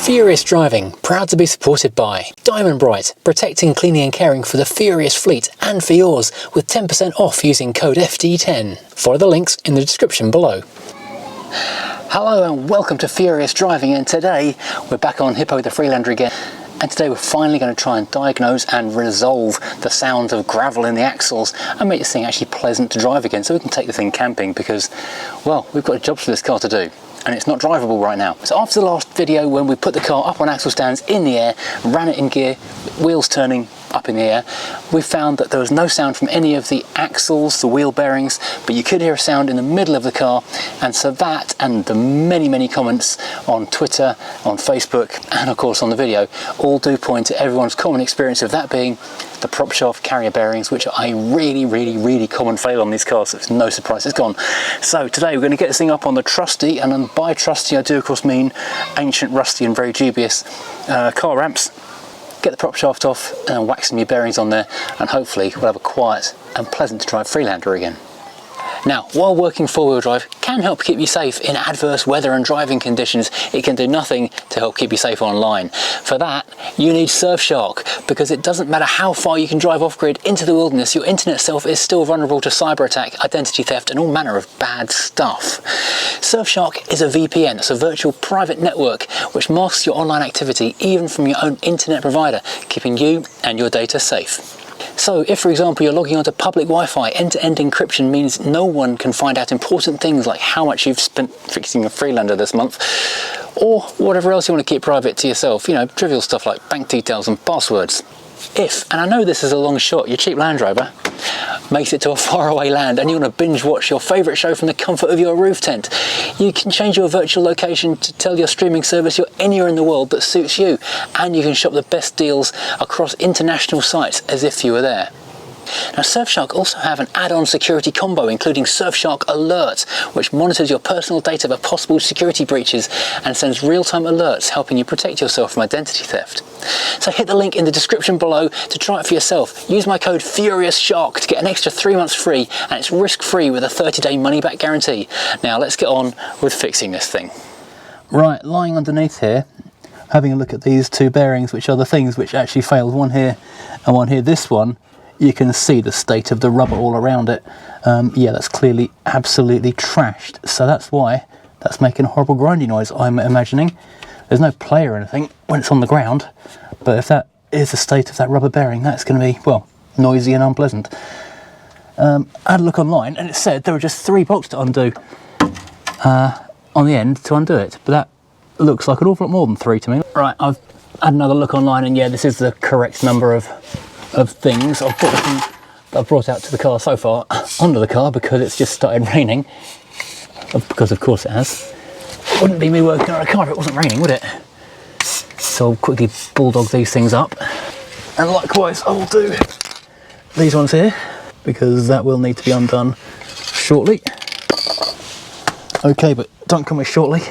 Furious Driving, proud to be supported by Diamond Bright, protecting, cleaning and caring for the Furious fleet and for yours, with 10% off using code FD10. Follow the links in the description below. Hello and welcome to Furious Driving, and today we're back on Hippo the Freelander again. And today we're finally going to try and diagnose and resolve the sound of gravel in the axles and make this thing actually pleasant to drive again, so we can take the thing camping, because, well, we've got jobs for this car to do and it's not drivable right now. So after the last video, when we put the car up on axle stands in the air, ran it in gear, wheels turning up in the air, we found that there was no sound from any of the axles, the wheel bearings, but you could hear a sound in the middle of the car. And so that, and the many comments on Twitter, on Facebook, and of course on the video, all do point to everyone's common experience of that being the prop shaft carrier bearings, which are a really common fail on these cars, so it's no surprise it's gone. So today we're going to get this thing up on the trusty, and by trusty I do of course mean ancient, rusty and very dubious car ramps. Get the prop shaft off and whack some new bearings on there, and hopefully we'll have a quiet and pleasant to drive Freelander again. Now, while working four-wheel drive can help keep you safe in adverse weather and driving conditions, it can do nothing to help keep you safe online. For that, you need Surfshark, because it doesn't matter how far you can drive off-grid into the wilderness, your internet self is still vulnerable to cyber attack, identity theft and all manner of bad stuff. Surfshark is a VPN, it's a virtual private network which masks your online activity even from your own internet provider, keeping you and your data safe. So if, for example, you're logging onto public Wi-Fi, end-to-end encryption means no one can find out important things like how much you've spent fixing a Freelander this month, or whatever else you want to keep private to yourself, you know, trivial stuff like bank details and passwords. If, and I know this is a long shot, your cheap Land Rover makes it to a faraway land and you want to binge watch your favourite show from the comfort of your roof tent, you can change your virtual location to tell your streaming service you're anywhere in the world that suits you, and you can shop the best deals across international sites as if you were there. Now, Surfshark also have an add-on security combo including Surfshark Alert, which monitors your personal data for possible security breaches and sends real-time alerts helping you protect yourself from identity theft. So hit the link in the description below to try it for yourself. Use my code FURIOUSSHARK to get an extra 3 months free, and it's risk-free with a 30-day money-back guarantee. Now let's get on with fixing this thing. Right, lying underneath here, having a look at these two bearings, which are the things which actually failed, one here and one here. This one, you can see the state of the rubber all around it. Yeah, that's clearly absolutely trashed, so that's why that's making a horrible grinding noise, I'm imagining. There's no play or anything when it's on the ground, but if that is the state of that rubber bearing, that's going to be, well, noisy and unpleasant. I had a look online and it said there were just 3 bolts to undo on the end to undo it, but that looks like an awful lot more than 3 to me. Right, I've had another look online, and yeah, this is the correct number of things. I've brought out to the car so far onto the car because it's just started raining, because of course it has. It wouldn't be me working on a car if it wasn't raining, would it? So I'll quickly bulldog these things up, and likewise I will do these ones here, because that will need to be undone shortly. Okay, but don't come with shortly.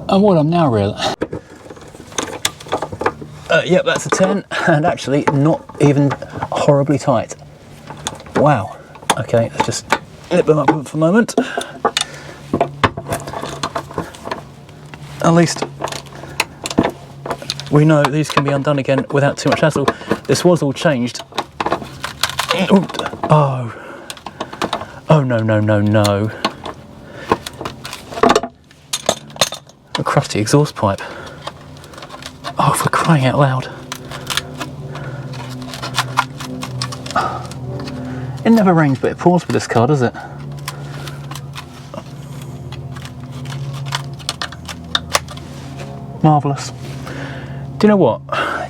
And what I'm now realising, yep, that's a 10, and actually not even horribly tight. Wow. Okay, let's just nip them up for a moment. At least we know these can be undone again without too much hassle. This was all changed. Oh no. A crusty exhaust pipe. Oh, for crying out loud. It never rains, but it pours with this car, does it? Marvellous. Do you know what?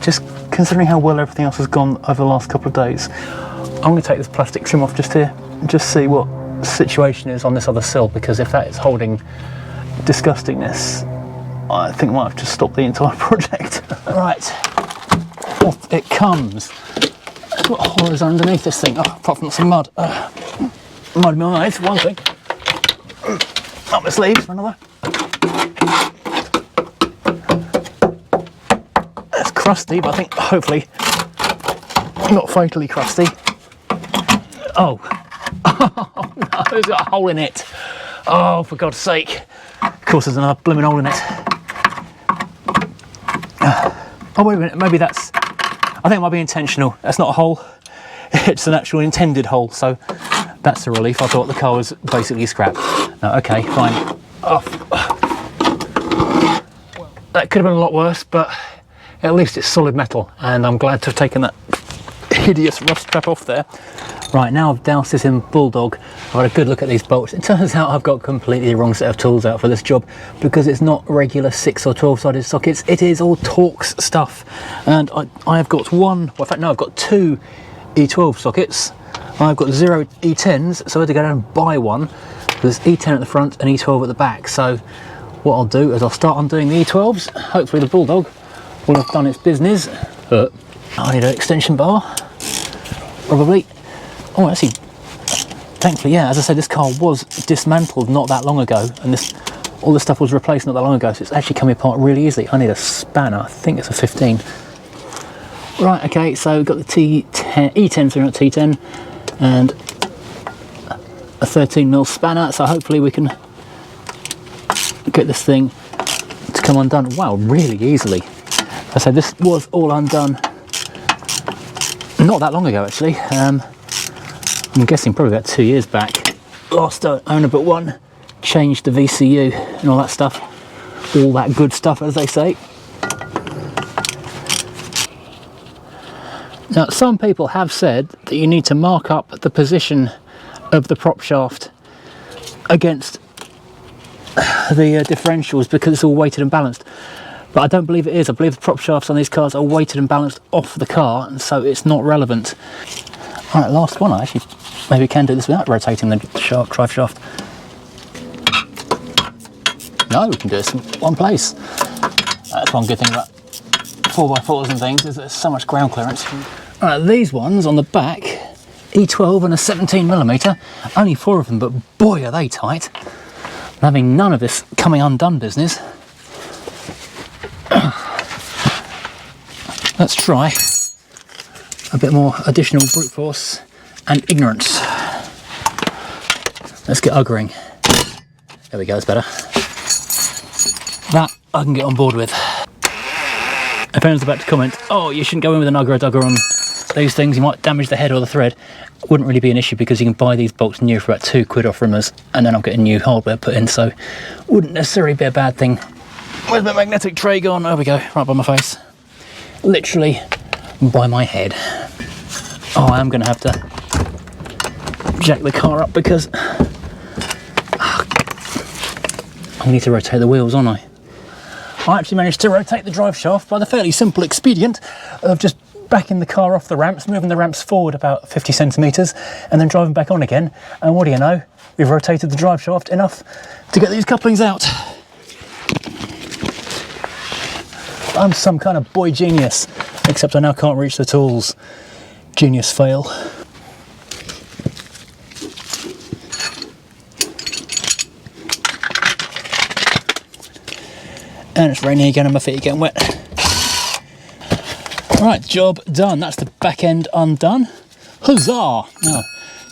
Just considering how well everything else has gone over the last couple of days, I'm going to take this plastic trim off just here and just see what the situation is on this other sill, because if that is holding disgustingness, I think I might have to stop the entire project. Right, off it comes. What horrors are underneath this thing? Oh, apart from some mud. Mud in my eyes, for one thing. Up my sleeves for another. It's crusty, but I think hopefully not fatally crusty. Oh, oh no, there's got a hole in it. Oh, for God's sake. course there's another blooming hole in it. Oh wait a minute, maybe that's, I think it might be intentional. That's not a hole, it's an actual intended hole, so that's a relief. I thought the car was basically scrap. No, okay, fine. Oh. That could have been a lot worse, but at least it's solid metal, and I'm glad to have taken that hideous rust trap off there. Right, now I've doused this in Bulldog, I've had a good look at these bolts. It turns out I've got completely the wrong set of tools out for this job, because it's not regular 6 or 12 sided sockets, it is all Torx stuff. And I have got one, well in fact no, I've got 2 E12 sockets. I've got 0 E10s, so I had to go down and buy one. There's E10 at the front and E12 at the back. So what I'll do is I'll start undoing the E12s. Hopefully the Bulldog will have done its business. I need an extension bar, probably. Oh, actually, thankfully, yeah, as I said, this car was dismantled not that long ago, and all this stuff was replaced not that long ago, so it's actually coming apart really easily. I need a spanner, I think it's a 15. Right, okay, so we've got the T10, E10, so not T10, and a 13mm spanner, so hopefully we can get this thing to come undone, wow, really easily. As I said, this was all undone not that long ago, actually. I'm guessing probably about 2 years back. Last owner but one, changed the VCU and all that stuff. All that good stuff, as they say. Now, some people have said that you need to mark up the position of the prop shaft against the differentials because it's all weighted and balanced. But I don't believe it is. I believe the prop shafts on these cars are weighted and balanced off the car, and so it's not relevant. All right, last one. I actually maybe can do this without rotating the drive shaft. No, we can do this in one place. That's one good thing about 4x4s and things, is there's so much ground clearance. All right, these ones on the back, E12 and a 17mm, only 4 of them, but boy are they tight. I'm having none of this coming undone business. Let's try a bit more additional brute force and ignorance. Let's get uggering. There we go, that's better. That I can get on board with. If anyone's about to comment, oh, you shouldn't go in with an ugger on these things, you might damage the head or the thread, wouldn't really be an issue because you can buy these bolts new for about £2 off Rimmers, and then I'm getting new hardware put in, so wouldn't necessarily be a bad thing. Where's my magnetic tray gone? There we go, right by my face. Literally by my head. Oh, I am going to have to jack the car up because I need to rotate the wheels, aren't I? I actually managed to rotate the drive shaft by the fairly simple expedient of just backing the car off the ramps, moving the ramps forward about 50 centimetres and then driving back on again. And what do you know? We've rotated the drive shaft enough to get these couplings out. I'm some kind of boy genius, except I now can't reach the tools. Genius fail. And it's raining again and my feet are getting wet. Right, job done. That's the back end undone. Huzzah! Now,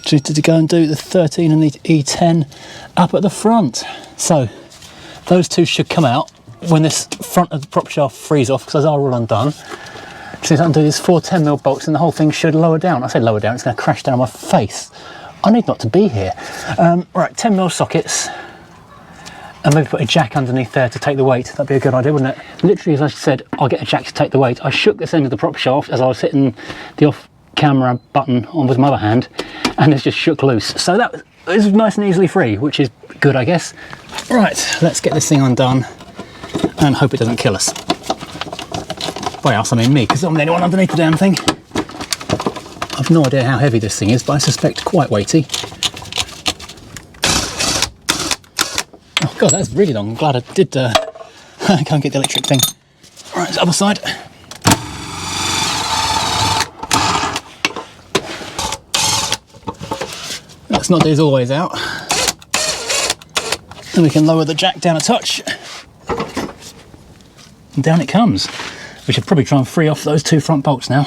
just to go and do the 13 and the E10 up at the front. So, those two should come out when this front of the prop shaft frees off, because those are all undone. Just undo these 4 10mm bolts and the whole thing should lower down. I say lower down, it's going to crash down on my face. I need not to be here. Right, 10mm sockets. And maybe put a jack underneath there to take the weight. That'd be a good idea, wouldn't it? Literally, as I said, I'll get a jack to take the weight. I shook this end of the prop shaft as I was hitting the off-camera button on with my other hand, and it's just shook loose. So that is nice and easily free, which is good, I guess. Right, let's get this thing undone and hope it doesn't kill us. By us, I mean me, because I'm the only one underneath the damn thing. I've no idea how heavy this thing is, but I suspect quite weighty. Oh God, that's really long. I'm glad I did go and get the electric thing. Right, it's the other side. Let's not do this all the way out. Then we can lower the jack down a touch. And down it comes. We should probably try and free off those 2 front bolts now.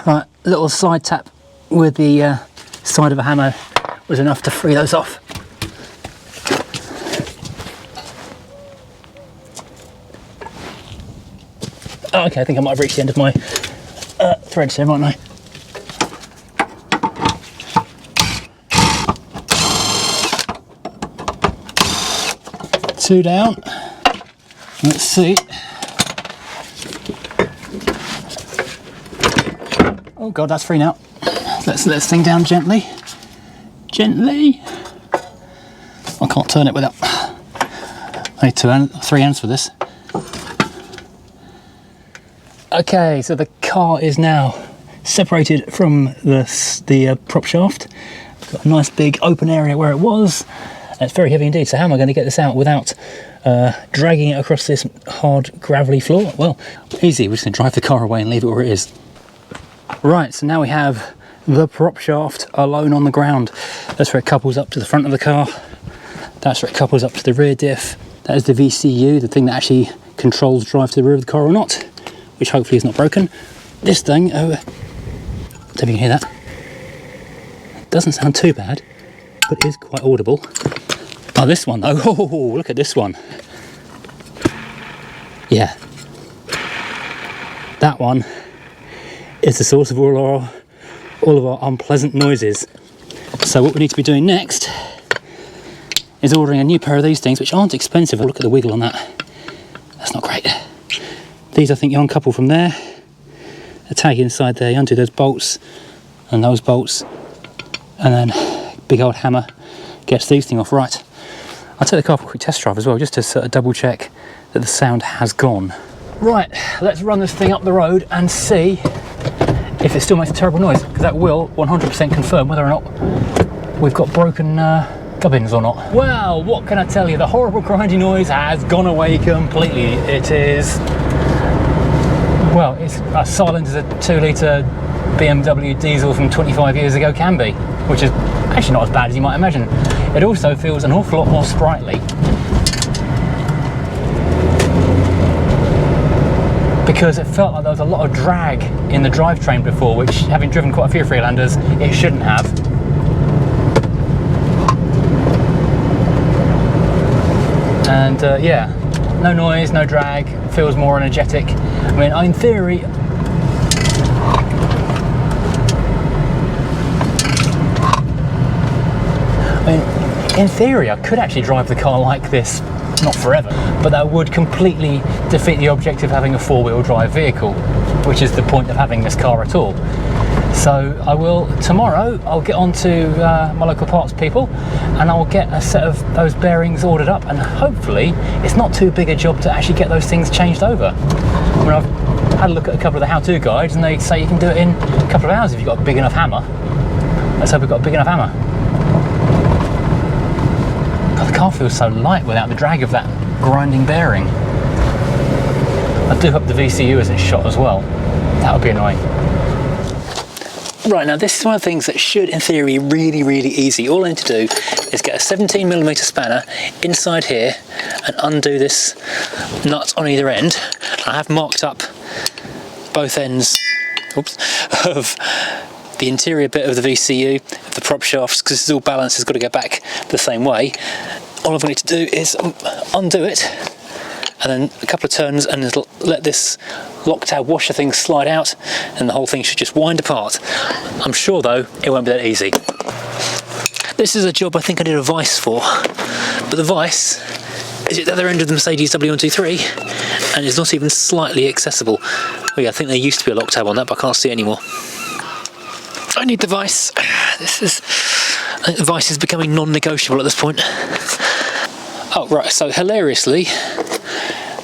Right, a little side tap with the side of a hammer was enough to free those off. Oh, okay, I think I might have reached the end of my threads here, mightn't I? Two down. Let's see. Oh god, that's free now. Let's let this thing down gently. Gently. I can't turn it without. I need 3 hands for this. Okay, so the car is now separated from the prop shaft. Got a nice big open area where it was. It's very heavy indeed. So how am I going to get this out without dragging it across this hard gravelly floor? Well, easy. We're just going to drive the car away and leave it where it is. Right, so now we have the prop shaft alone on the ground. That's where it couples up to the front of the car. That's where it couples up to the rear diff. That is the VCU, the thing that actually controls drive to the rear of the car or not, which hopefully is not broken. This thing, oh, don't know if you can hear that. Doesn't sound too bad, but is quite audible. Oh, this one though, oh, look at this one. Yeah. That one is the source of all of our unpleasant noises. So what we need to be doing next is ordering a new pair of these things, which aren't expensive. Look at the wiggle on that. That's not great. These I think you uncouple from there, a tag inside there, you undo those bolts and those bolts, and then big old hammer gets these things off. Right, I'll take the car for a quick test drive as well, just to sort of double check that the sound has gone. Right, let's run this thing up the road and see if it still makes a terrible noise, because that will 100% confirm whether or not we've got broken gubbins or not. Well, what can I tell you? The horrible grinding noise has gone away completely. It is, well, it's as silent as a 2-litre BMW diesel from 25 years ago can be, which is actually not as bad as you might imagine. It also feels an awful lot more sprightly, because it felt like there was a lot of drag in the drivetrain before, which, having driven quite a few Freelanders, it shouldn't have. And yeah, no noise, no drag, feels more energetic. I mean, in theory, I could actually drive the car like this, not forever, but that would completely defeat the object of having a 4-wheel drive vehicle, which is the point of having this car at all. So I will, tomorrow, I'll get on to my local parts people and I'll get a set of those bearings ordered up, and hopefully it's not too big a job to actually get those things changed over. I mean, I've had a look at a couple of the how-to guides and they say you can do it in a couple of hours if you've got a big enough hammer. Let's hope we've got a big enough hammer. God, the car feels so light without the drag of that grinding bearing. I do hope the VCU isn't shot as well. That would be annoying. Right, now this is one of the things that should, in theory, really, really easy. All I need to do is get a 17mm spanner inside here and undo this nut on either end. I have marked up both ends, oops, of the interior bit of the VCU, the prop shafts, because this is all balanced, it's got to go back the same way. All I've got to do is undo it, and then a couple of turns, and it'll let this lock-tab washer thing slide out, and the whole thing should just wind apart. I'm sure though it won't be that easy. This is a job I think I need a vice for, but the vice is at the other end of the Mercedes W123 and is not even slightly accessible. Oh yeah, I think there used to be a lock tab on that, but I can't see it anymore. I need the vice. I think the vice is becoming non-negotiable at this point. Oh right, so hilariously,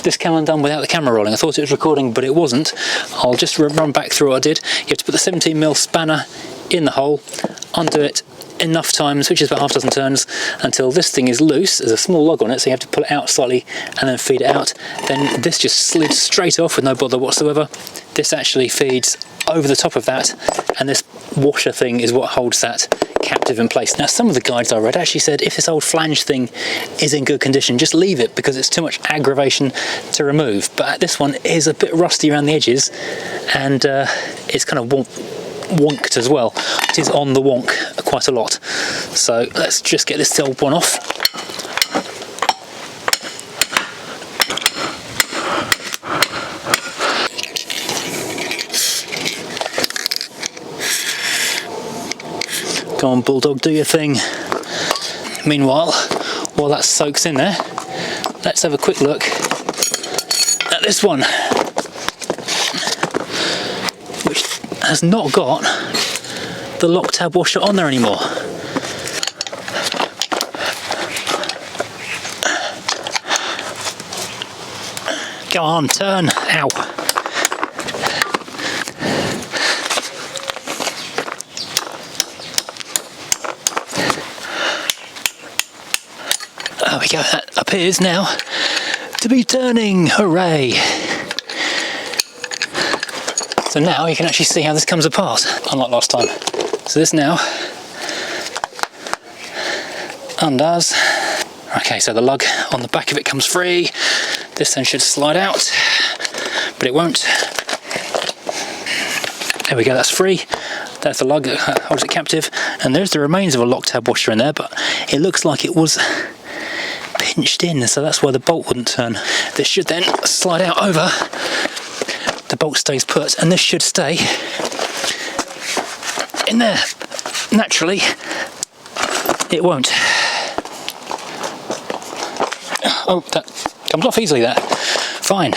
this came undone without the camera rolling. I thought it was recording, but it wasn't. I'll just run back through what I did. You have to put the 17mm spanner in the hole, undo it enough times, which is about half a dozen turns, until this thing is loose. There's a small lug on it, so you have to pull it out slightly and then feed it out. Then this just slid straight off with no bother whatsoever. This actually feeds over the top of that, and this washer thing is what holds that captive in place. Now, some of the guides I read actually said if this old flange thing is in good condition, just leave it because it's too much aggravation to remove. But this one is a bit rusty around the edges, and it's kind of wonked as well. It is on the wonk quite a lot. So let's just get this old one off. Come on, Bulldog, do your thing. Meanwhile, while that soaks in there, let's have a quick look at this one, which has not got the lock tab washer on there anymore. Go on, turn. Ow. There we go, that appears now to be turning. Hooray! So now you can actually see how this comes apart, unlike last time. So this now undoes. Okay, so the lug on the back of it comes free. This then should slide out, but it won't. There we go, that's free. There's the lug that holds it captive, and there's the remains of a lock tab washer in there, but it looks like it was pinched in, so that's why the bolt wouldn't turn. This should then slide out over. The bolt stays put, and this should stay in there. Naturally, it won't. Oh, that comes off easily there. Fine. Do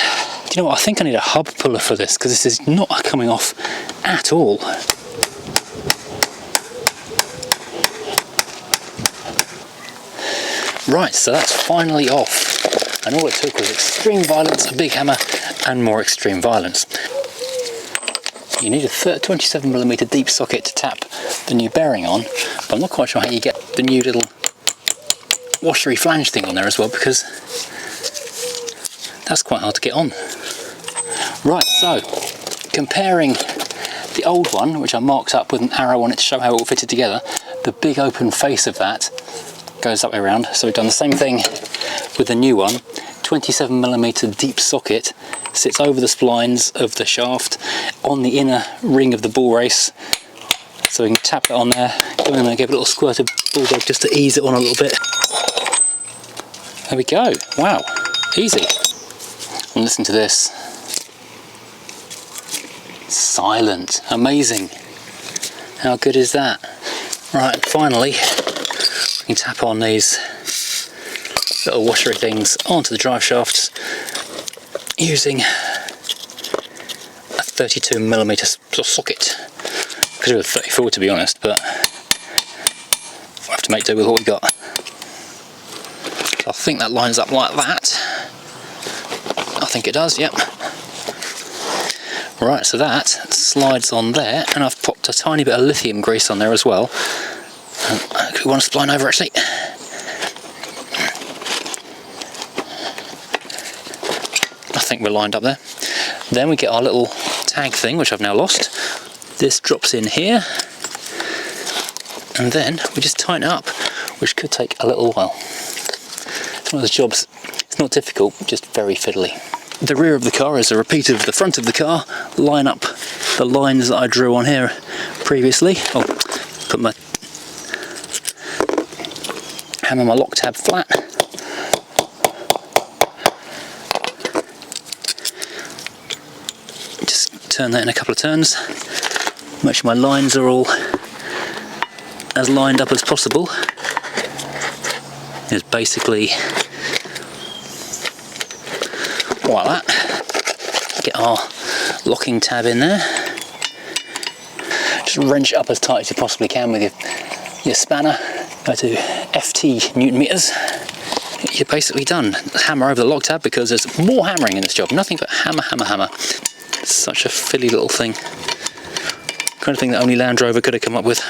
you know what? I think I need a hub puller for this, because this is not coming off at all. Right, so that's finally off. And all it took was extreme violence, a big hammer, and more extreme violence. You need a 27mm deep socket to tap the new bearing on, but I'm not quite sure how you get the new little washery flange thing on there as well, because that's quite hard to get on. Right, so comparing the old one, which I marked up with an arrow on it to show how it all fitted together, the big open face of that goes that way around. So we've done the same thing with the new one. 27mm deep socket sits over the splines of the shaft on the inner ring of the ball race, so we can tap it on there, go in there and give a little squirt of Bulldog just to ease it on a little bit. There we go. Wow, easy. And listen to this. Silent. Amazing. How good is that? Right, finally we can tap on these little washery things onto the drive shafts using a 32mm socket. Could do a 34 to be honest, but we'll have to make do with what we got. I think that lines up like that. I think it does, yep. Right, so that slides on there, and I've popped a tiny bit of lithium grease on there as well. And we want to spline over actually. I think we're lined up there. Then we get our little tag thing, which I've now lost. This drops in here, and then we just tighten it up, which could take a little while. It's one of those jobs, it's not difficult, just very fiddly. The rear of the car is a repeat of the front of the car. Line up the lines that I drew on here previously. I'll put my hammer my lock tab flat. Just turn that in a couple of turns. Make sure my lines are all as lined up as possible. It's basically like that. Get our locking tab in there. Just wrench it up as tight as you possibly can with your spanner. Go to FT Newton meters. You're basically done. Hammer over the lock tab, because there's more hammering in this job. Nothing but hammer, hammer, hammer. It's such a filly little thing. Kind of thing that only Land Rover could have come up with.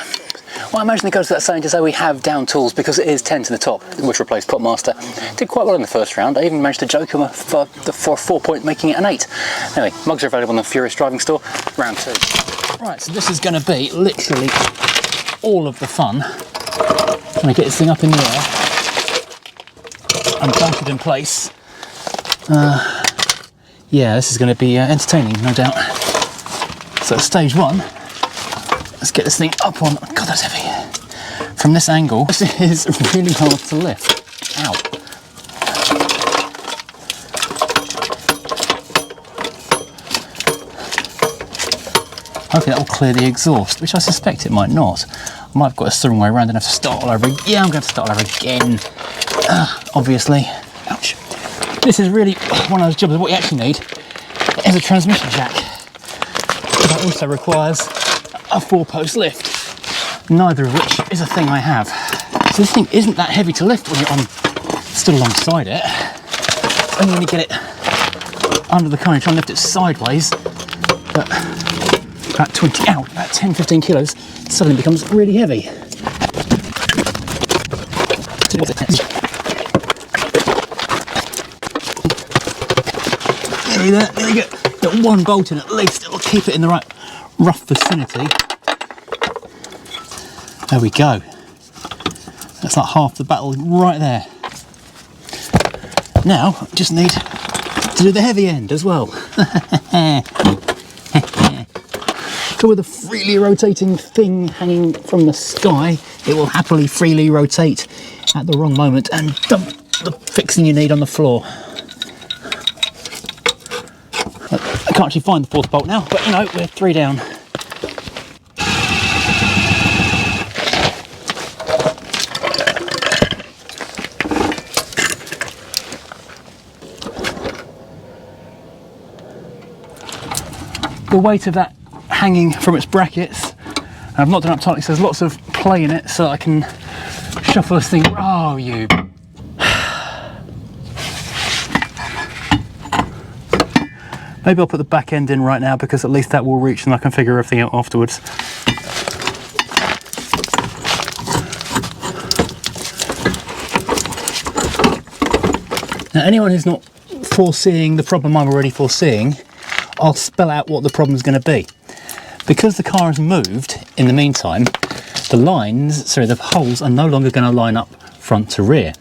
Well, I imagine it goes without saying to say we have down tools, because it is 10 to the top, which replaced Popmaster. Did quite well in the first round. I even managed to joke him for a 4-point, making it an 8. Anyway, mugs are available on the Furious Driving Store, round 2. Right, so this is going to be literally all of the fun. Trying to get this thing up in the air and plant it in place. Yeah, this is going to be entertaining, no doubt. So stage 1. Let's get this thing up on, God that's heavy. From this angle, this is really hard to lift. Ow. Hopefully that will clear the exhaust, which I suspect it might not. I might have got a the wrong way around and have to start all over again. Yeah, I'm going to start all over again. Obviously. Ouch. This is really one of those jobs. What you actually need is a transmission jack. But that also requires a 4-post lift, neither of which is a thing I have. So this thing isn't that heavy to lift when you're stood alongside it. Only when you get it under the car and try and lift it sideways, but about 10-15 kilos suddenly becomes really heavy. There you go. Got one bolt in at least, it'll keep it in the right rough vicinity. There we go. That's like half the battle right there. Now, just need to do the heavy end as well. So with a freely rotating thing hanging from the sky, it will happily freely rotate at the wrong moment and dump the fixing you need on the floor. I can't actually find the 4th bolt now, but you know, we're 3 down. The weight of that hanging from its brackets, and I've not done it up tightly, so there's lots of play in it, so I can shuffle this thing. Oh, you. Maybe I'll put the back end in right now, because at least that will reach and I can figure everything out afterwards. Now, anyone who's not foreseeing the problem I'm already foreseeing, I'll spell out what the problem's going to be. Because the car has moved in the meantime, the holes are no longer going to line up front to rear,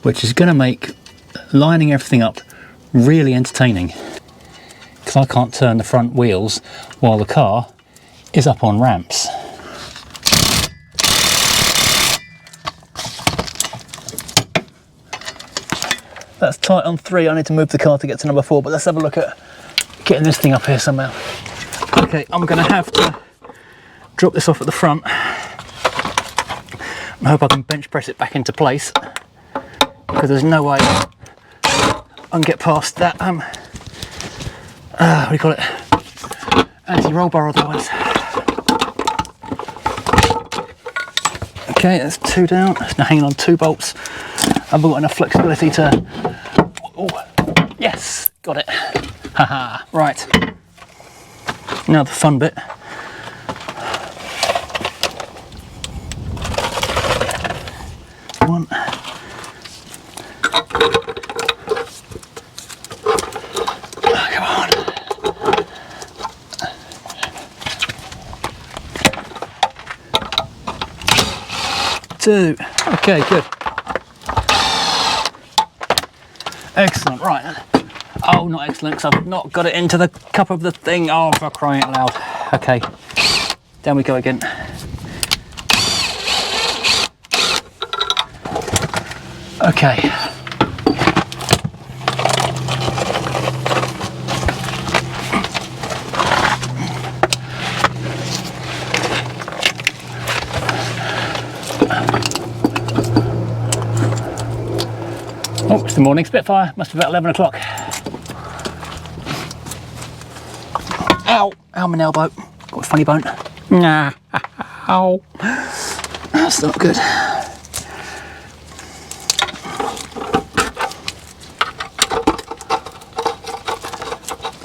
which is going to make lining everything up really entertaining. Because I can't turn the front wheels while the car is up on ramps. That's tight on 3. I need to move the car to get to number 4, but let's have a look at getting this thing up here somehow. Okay, I'm going to have to drop this off at the front. I hope I can bench press it back into place, because there's no way I can get past that what do you call it, anti-roll bar otherwise. Okay, that's 2 down. It's now hanging on 2 bolts. I've got enough flexibility to, oh, yes, got it. Haha, right. Now the fun bit. One. Oh, come on. 2. Okay, good. Excellent, right. Oh, not excellent, because I've not got it into the cup of the thing. Oh, for crying out loud. Okay, down we go again. Okay. Oh, it's the morning Spitfire. Must be about 11 o'clock. Ow! Ow, my elbow. Got a funny bone. Nah. Ow. That's not good.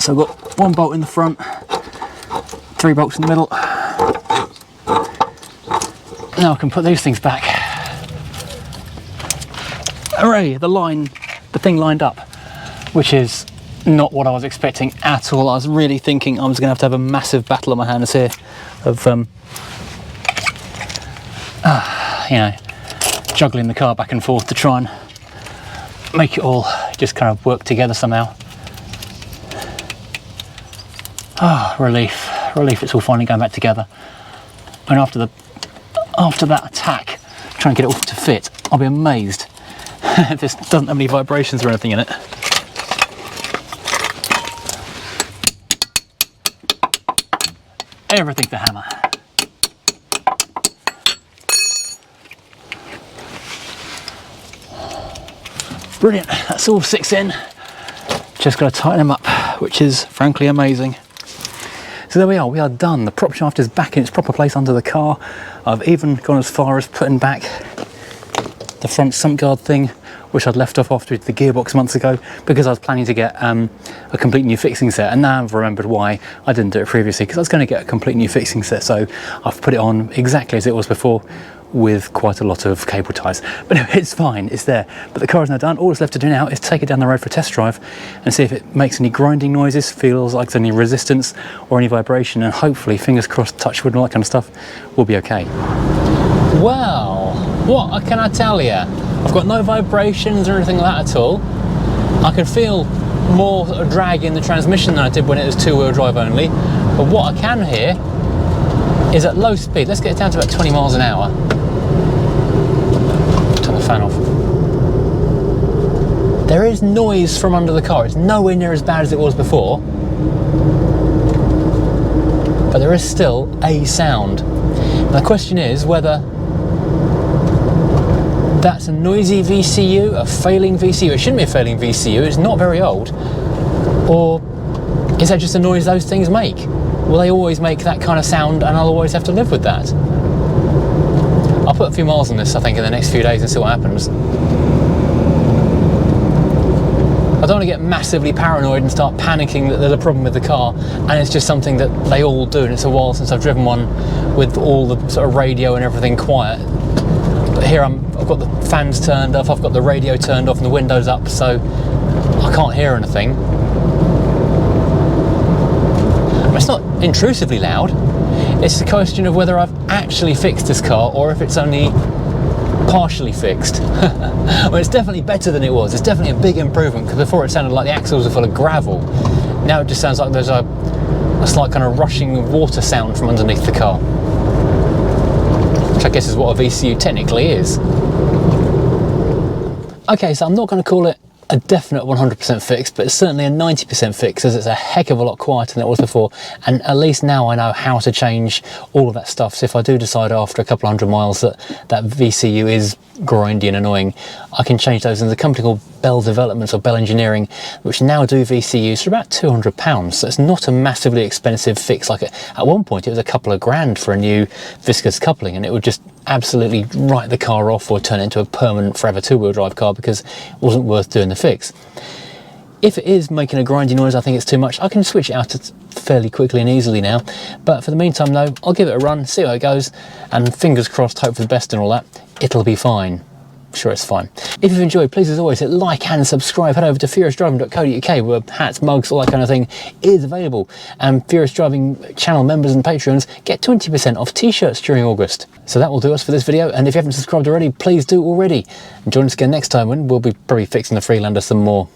So I've got 1 bolt in the front, 3 bolts in the middle. Now I can put these things back. Hooray, the thing lined up, which is not what I was expecting at all. I was really thinking I was going to have a massive battle on my hands here of, you know, juggling the car back and forth to try and make it all just kind of work together somehow. Ah, relief, it's all finally going back together. And after that attack, trying to get it all to fit, I'll be amazed if this doesn't have any vibrations or anything in it. Everything to hammer. Brilliant, that's all 6 in. Just got to tighten them up, which is frankly amazing. So there we are done. The prop shaft is back in its proper place under the car. I've even gone as far as putting back the front sump guard thing, which I'd left off after the gearbox months ago, because I was planning to get a complete new fixing set, and now I've remembered why I didn't do it previously, because I was going to get a complete new fixing set. So I've put it on exactly as it was before, with quite a lot of cable ties. But no, it's fine, it's there. But the car is now done. All it's left to do now is take it down the road for a test drive and see if it makes any grinding noises, feels like there's any resistance or any vibration, and hopefully, fingers crossed, touch wood and all that kind of stuff, will be okay. Well, what can I tell you? I've got no vibrations or anything like that at all. I can feel more drag in the transmission than I did when it was two-wheel drive only. But what I can hear is at low speed. Let's get it down to about 20 miles an hour. Turn the fan off. There is noise from under the car. It's nowhere near as bad as it was before, but there is still a sound. And the question is whether that's a noisy VCU, a failing VCU. It shouldn't be a failing VCU, it's not very old. Or is that just a noise those things make? Will they always make that kind of sound and I'll always have to live with that? I'll put a few miles on this, I think, in the next few days and see what happens. I don't want to get massively paranoid and start panicking that there's a problem with the car and it's just something that they all do, and it's a while since I've driven one with all the sort of radio and everything quiet. But here I've got the fans turned off, I've got the radio turned off and the windows up, so I can't hear anything. It's not intrusively loud. It's a question of whether I've actually fixed this car or if it's only partially fixed. Well, it's definitely better than it was. It's definitely a big improvement, because before it sounded like the axles were full of gravel. Now it just sounds like there's a slight kind of rushing water sound from underneath the car, which I guess is what a VCU technically is. Okay, so I'm not going to call it a definite 100% fix, but it's certainly a 90% fix, as it's a heck of a lot quieter than it was before, and at least now I know how to change all of that stuff. So if I do decide after a couple 100 miles that that VCU is grindy and annoying, I can change those. And there's a company called Bell Developments or Bell Engineering, which now do VCUs for about £200, so it's not a massively expensive fix. Like at one point it was a couple of grand for a new viscous coupling, and it would just absolutely write the car off or turn it into a permanent forever two-wheel drive car because it wasn't worth doing the fix. If it is making a grindy noise, I think it's too much, I can switch it out fairly quickly and easily now. But for the meantime though, I'll give it a run, see how it goes, and fingers crossed, hope for the best and all that, it'll be fine. Sure, it's fine. If you've enjoyed, please as always hit like and subscribe. Head over to furiousdriving.co.uk where hats, mugs, all that kind of thing is available, and Furious Driving channel members and patrons get 20% off t-shirts during August. So that will do us for this video, and if you haven't subscribed already, please do already, and join us again next time when we'll be probably fixing the Freelander some more.